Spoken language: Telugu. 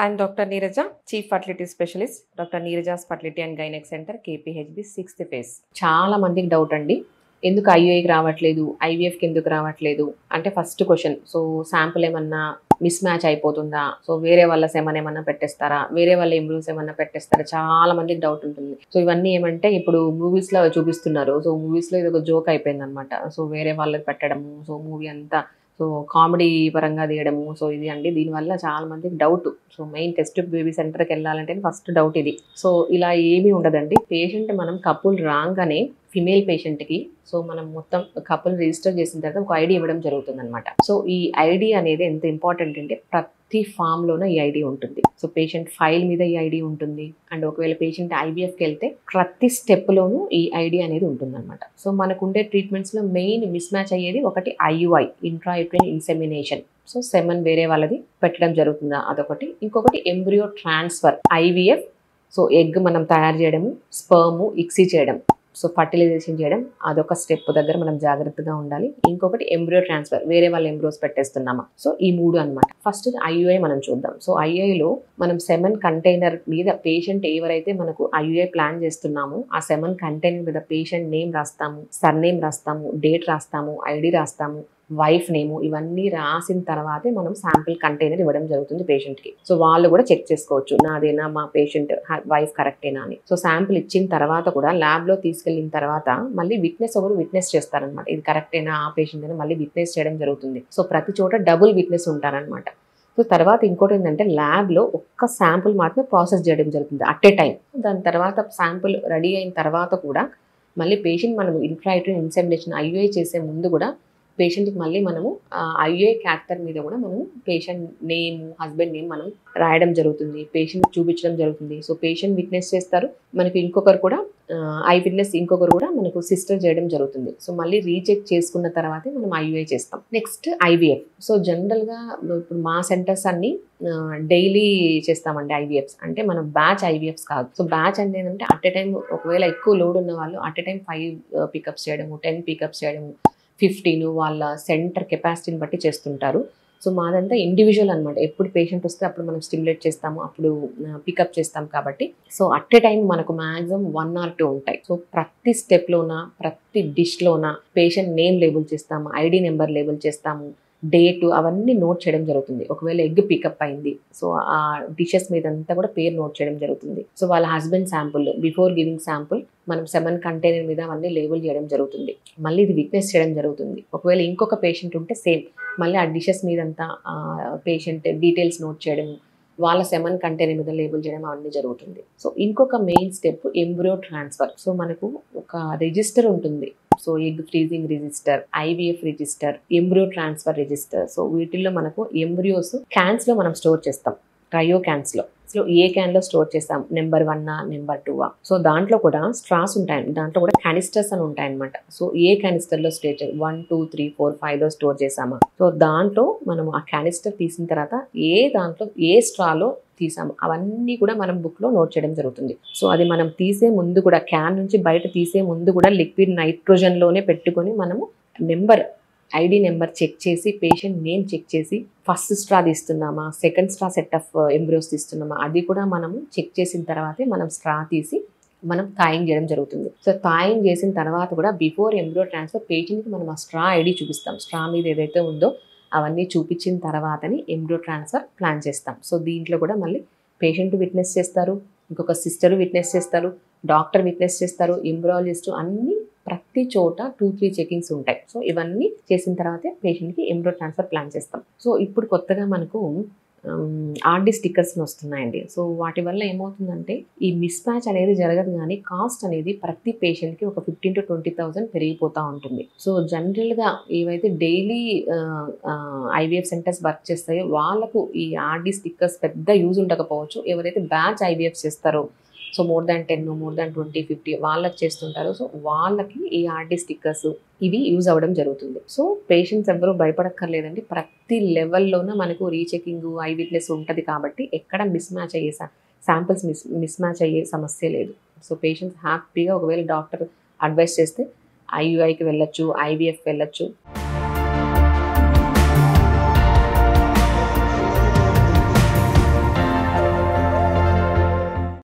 I'm Dr. Neeraja, Chief Fertility Specialist, Dr. Neeraja's Fertility and Gynec Center, KPHB 6th phase. చాలా మందికి డౌట్ అండి, ఎందుకు ఐయుఐకి రావట్లేదు, ఐవీఎఫ్కి ఎందుకు రావట్లేదు అంటే ఫస్ట్ క్వశ్చన్. సో శాంపుల్ ఏమన్నా మిస్ మ్యాచ్ అయిపోతుందా, సో వేరే వాళ్ళ సెమన్ ఏమన్నా పెట్టేస్తారా, వేరే వాళ్ళ ఎంబ్రూస్ ఏమన్నా పెట్టేస్తారా, చాలా మందికి డౌట్ ఉంటుంది. సో ఇవన్నీ ఏమంటే ఇప్పుడు మూవీస్లో చూపిస్తున్నారు. సో మూవీస్లో ఇది ఒక జోక్ అయిపోయింది అనమాట. సో వేరే వాళ్ళకి పెట్టడము, సో మూవీ అంతా సో కామెడీ పరంగా తీయడము. సో ఇది అండి, దీనివల్ల చాలా మందికి doubt. So main test baby సెంటర్కి వెళ్ళాలంటే ఫస్ట్ డౌట్ ఇది. సో ఇలా ఏమీ ఉండదండి. పేషెంట్ మనం కపుల్ రాగానే ఫిమేల్ పేషెంట్కి సో మనం మొత్తం కపుల్ రిజిస్టర్ చేసిన తర్వాత ఒక ఐడి ఇవ్వడం జరుగుతుంది అనమాట. సో ఈ ఐడి అనేది ఎంత ఇంపార్టెంట్ అంటే ప్రతి ఫామ్లోనూ ఈ ఐడి ఉంటుంది. సో పేషెంట్ ఫైల్ మీద ఈ ఐడి ఉంటుంది. అండ్ ఒకవేళ పేషెంట్ ఐవీఎఫ్కి వెళ్తే ప్రతి స్టెప్లోనూ ఈ ఐడి అనేది ఉంటుంది అనమాట. సో మనకు ఉండే ట్రీట్మెంట్స్లో మెయిన్ మిస్ మ్యాచ్ అయ్యేది ఒకటి IUI, intrauterine insemination. So semen వేరే వాళ్ళది పెట్టడం జరుగుతుందా అదొకటి. ఇంకొకటి embryo transfer, IVF. So egg మనం తయారు చేయడము, స్పర్మ్ ఇక్సీ చేయడం, సో ఫర్టిలైజేషన్ చేయడం, అదొక స్టెప్ దగ్గర మనం జాగ్రత్తగా ఉండాలి. ఇంకొకటి ఎంబ్రియో ట్రాన్స్ఫర్, వేరే వాళ్ళ ఎంబ్రియోస్ పెట్టేస్తున్నామా. సో ఈ మూడు అనమాట. ఫస్ట్ ఐయుఐ మనం చూద్దాం. సో ఐయుఐలో మనం సెమన్ కంటైనర్ మీద పేషెంట్ ఎవరైతే మనకు ఐయుఐ ప్లాన్ చేస్తున్నామో ఆ సెమన్ కంటైనర్ మీద పేషెంట్ నేమ్ రాస్తాము, సర్నేమ్ రాస్తాము, డేట్ రాస్తాము, ఐడి రాస్తాము, వైఫ్ నేము, ఇవన్నీ రాసిన తర్వాతే మనం శాంపిల్ కంటైనర్ ఇవ్వడం జరుగుతుంది పేషెంట్కి. సో వాళ్ళు కూడా చెక్ చేసుకోవచ్చు, నాదేనా మా పేషెంట్ వైఫ్ కరెక్టేనా అని. సో శాంపిల్ ఇచ్చిన తర్వాత కూడా ల్యాబ్లో తీసుకెళ్ళిన తర్వాత మళ్ళీ ఒకరు విట్నెస్ చేస్తారనమాట. ఇది కరెక్టేనా ఆ పేషెంట్ అని మళ్ళీ విట్నెస్ చేయడం జరుగుతుంది. సో ప్రతి చోట డబుల్ విట్నెస్ ఉంటారనమాట. సో తర్వాత ఇంకోటి ఏంటంటే ల్యాబ్లో ఒక్క శాంపుల్ మాత్రమే ప్రాసెస్ చేయడం జరుగుతుంది అట్ ఏ టైం. దాని తర్వాత శాంపుల్ రెడీ అయిన తర్వాత కూడా మళ్ళీ పేషెంట్ మనం ఇంట్రాయూట్రైన్ ఇన్సెమినేషన్ ఐయుఐ చేసే ముందు కూడా పేషెంట్కి మళ్ళీ మనము ఐయుఐ క్యాథెటర్ మీద కూడా మనం పేషెంట్ నేమ్, హస్బెండ్ నేమ్ మనం రాయడం జరుగుతుంది, పేషెంట్ చూపించడం జరుగుతుంది. సో పేషెంట్ విట్నెస్ చేస్తారు, మనకి ఇంకొకరు కూడా ఐ విట్నెస్ ఇంకొకరు కూడా మనకు సిస్టర్ చేయడం జరుగుతుంది. సో మళ్ళీ రీచెక్ చేసుకున్న తర్వాతే మనం ఐయుఐ చేస్తాం. Next IVF. సో జనరల్గా ఇప్పుడు మా సెంటర్స్ అన్ని డైలీ చేస్తామండి ఐవీఎఫ్స్. అంటే మనం బ్యాచ్ ఐవీఎఫ్స్ కాదు. సో బ్యాచ్ అంటే ఏంటంటే అట్ ఏ టైం ఒకవేళ ఎక్కువ లోడ్ ఉన్న వాళ్ళు అట్ ఏ టైం 5 పికప్స్ చేయడము, 10 పికప్స్ చేయడము, 15 వాళ్ళ సెంటర్ కెపాసిటీని బట్టి చేస్తుంటారు. సో మాదంతా ఇండివిజువల్ అనమాట. ఎప్పుడు పేషెంట్ వస్తే అప్పుడు మనం స్టిమ్యులేట్ చేస్తాము, అప్పుడు పికప్ చేస్తాం కాబట్టి. సో అట్ ఏ టైం మనకు మ్యాక్సిమం 1 or 2 ఉంటాయి. సో ప్రతి స్టెప్లోన, ప్రతి డిష్లోన పేషెంట్ నేమ్ లేబుల్ చేస్తాము, ఐడి నెంబర్ లేబుల్ చేస్తాము, డేటు అవన్నీ నోట్ చేయడం జరుగుతుంది. ఒకవేళ ఎగ్ పికప్ అయింది, సో ఆ డిషెస్ మీద అంతా కూడా పేరు నోట్ చేయడం జరుగుతుంది. సో వాళ్ళ husband sample, before giving sample మనం సెమన్ కంటైనర్ మీద అవన్నీ లేబుల్ చేయడం జరుగుతుంది. మళ్ళీ ఇది విట్నెస్ చేయడం జరుగుతుంది. ఒకవేళ ఇంకొక పేషెంట్ ఉంటే సేమ్ మళ్ళీ ఆ డిషెస్ మీదంతా పేషెంట్ డీటెయిల్స్ నోట్ చేయడం, వాళ్ళ సెమన్ కంటైనర్ మీద లేబుల్ చేయడం అవన్నీ జరుగుతుంది. సో ఇంకొక main step embryo transfer. So మనకు ఒక రిజిస్టర్ ఉంటుంది. So egg freezing register, IVF register, embryo transfer register. So వీటిల్లో మనకు ఎంబ్రియోస్ క్యాన్స్లో మనం స్టోర్ చేస్తాం, క్రయో క్యాన్స్లో. సో ఏ క్యాన్లో స్టోర్ చేస్తాం, నెంబర్ 1, నెంబర్ 2. సో దాంట్లో కూడా స్ట్రాస్ ఉంటాయి, దాంట్లో కూడా క్యానిస్టర్స్ అని ఉంటాయన్నమాట. సో ఏ క్యానిస్టర్లో స్టోర్ 1, 2, 3, 4, 5లో స్టోర్ చేసామా. సో దాంట్లో మనం ఆ క్యానిస్టర్ తీసిన తర్వాత దాంట్లో ఏ స్ట్రాలో తీసాము అవన్నీ కూడా మనం బుక్లో నోట్ చేయడం జరుగుతుంది. సో అది మనం తీసే ముందు కూడా, క్యాన్ నుంచి బయట తీసే ముందు కూడా లిక్విడ్ నైట్రోజన్లోనే పెట్టుకొని మనము ఐడి నెంబర్ చెక్ చేసి, పేషెంట్ నేమ్ చెక్ చేసి, ఫస్ట్ స్ట్రా తీస్తున్నామా, second straw set of embryos తీస్తున్నామా, అది కూడా మనము చెక్ చేసిన తర్వాతే మనం స్ట్రా తీసి మనం థాయింగ్ చేయడం జరుగుతుంది. సో థాయింగ్ చేసిన తర్వాత కూడా బిఫోర్ ఎంబ్రియో ట్రాన్స్ఫర్ పేషెంట్కి మనం ఆ స్ట్రా ఐడి చూపిస్తాం. స్ట్రా మీద ఏదైతే ఉందో అవన్నీ చూపించిన తర్వాతని ఎంబ్రియో ట్రాన్స్ఫర్ ప్లాన్ చేస్తాం. సో దీంట్లో కూడా మళ్ళీ పేషెంట్ విట్నెస్ చేస్తారు, ఇంకొక సిస్టర్ విట్నెస్ చేస్తారు, డాక్టర్ విట్నెస్ చేస్తారు, ఎంబ్రియాలజిస్ట్, అన్ని ప్రతి చోట 2-3 చెకింగ్స్ ఉంటాయి. సో ఇవన్నీ చేసిన తర్వాతే పేషెంట్కి ఎంబ్రియో ట్రాన్స్ఫర్ ప్లాన్ చేస్తాం. సో ఇప్పుడు కొత్తగా మనకు ఆర్డీ స్టిక్కర్స్ వస్తున్నాయండి. సో వాటి వల్ల ఏమవుతుందంటే ఈ మిస్ మ్యాచ్ అనేది జరగదు, కానీ కాస్ట్ అనేది ప్రతి పేషెంట్కి ఒక 15,000 to 20,000 పెరిగిపోతూ ఉంటుంది. సో జనరల్గా ఏవైతే డైలీ ఐవీఎఫ్ సెంటర్స్ వర్క్ చేస్తాయో వాళ్ళకు ఈ ఆర్డీ స్టిక్కర్స్ పెద్ద యూజ్ ఉండకపోవచ్చు. ఎవరైతే బ్యాచ్ ఐవీఎఫ్ చేస్తారో, so more than 10, more than 20, 50 వాళ్ళకి చేస్తుంటారు. సో వాళ్ళకి ఈ ఆర్డీ స్టిక్కర్స్ ఇవి యూజ్ అవ్వడం జరుగుతుంది. సో పేషెంట్స్ ఎవరు భయపడక్కర్లేదండి. ప్రతి లెవెల్లోనూ మనకు రీచెకింగ్, ఐ విట్నెస్ ఉంటుంది కాబట్టి ఎక్కడ మిస్ మ్యాచ్ అయ్యే శాంపిల్స్ మిస్ మ్యాచ్ అయ్యే సమస్య లేదు. సో పేషెంట్స్ హ్యాపీగా ఒకవేళ డాక్టర్ అడ్వైస్ చేస్తే ఐయుఐకి వెళ్ళొచ్చు, ఐవీఎఫ్ వెళ్ళొచ్చు.